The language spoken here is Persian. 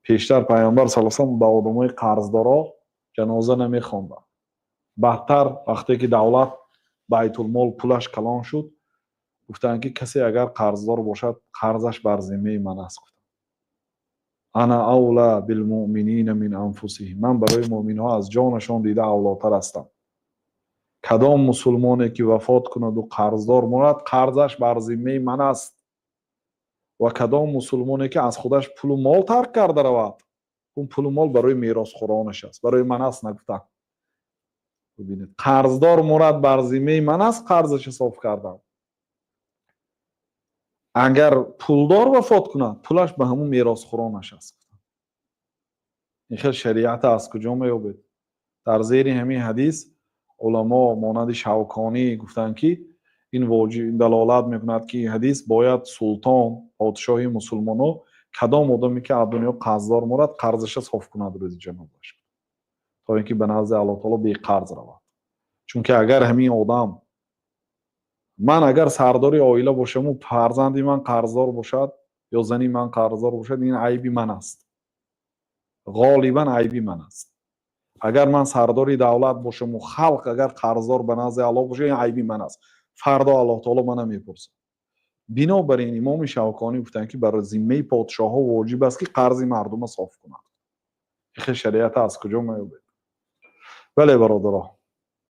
پیشتر پیامبر صلی الله علیه و آله به آدمای قرضدارا جنازه نمیخوندن. بعدتر وقتی که دولت بیت المال پولش کلان شد گفتن که کسی اگر قرضدار باشد قرضش بر ذمه من است. انا اولا بالمؤمنین من انفسهم، من برای مؤمن ها از جانشان دیده اولاتر هستم. کدام مسلمانی که وفات کند و قرضدار ماند قرضش بر ذمه من است و کدام مسلمانی که از خودش پول و مال ترک کرده رود اون پول و مال برای میراث خورانش است، برای من است نگفتن. ببینید قرضدار مراد بر ذمه من است، قرضش حساب کردم. اگر پولدار وفات کند پولش به همون میراث خورانش است. این خیلی شریعت از کجا میابید؟ در زیر همین حدیث علما مانند شوکانی گفتند که این واجب دلالت میکند که این حدیث باید سلطان پادشاهی مسلمانو کدام آدمی که از دنیا قرضدار مراد قرضش حساب کند روز جنازش تا اینکه به نزد الله تعالی بی قرض رود. چون که اگر همین آدم من اگر سرداری عائله باشم و فرزندی من قرضدار باشد یا زنی من قرضدار باشد این عیبی من است، غالبا عیبی من است. اگر من سرداری دولت باشم و خلق اگر قرضدار به نزد الله باشه این عیبی من است، فردا الله تعالی من نمیپرسه. بنابراین امام شوکانی گفتن که برای ذمه پادشاه ها واجب است که قرض مردم صاف کنند. این شریعت از کجا میاد؟ بله برادران،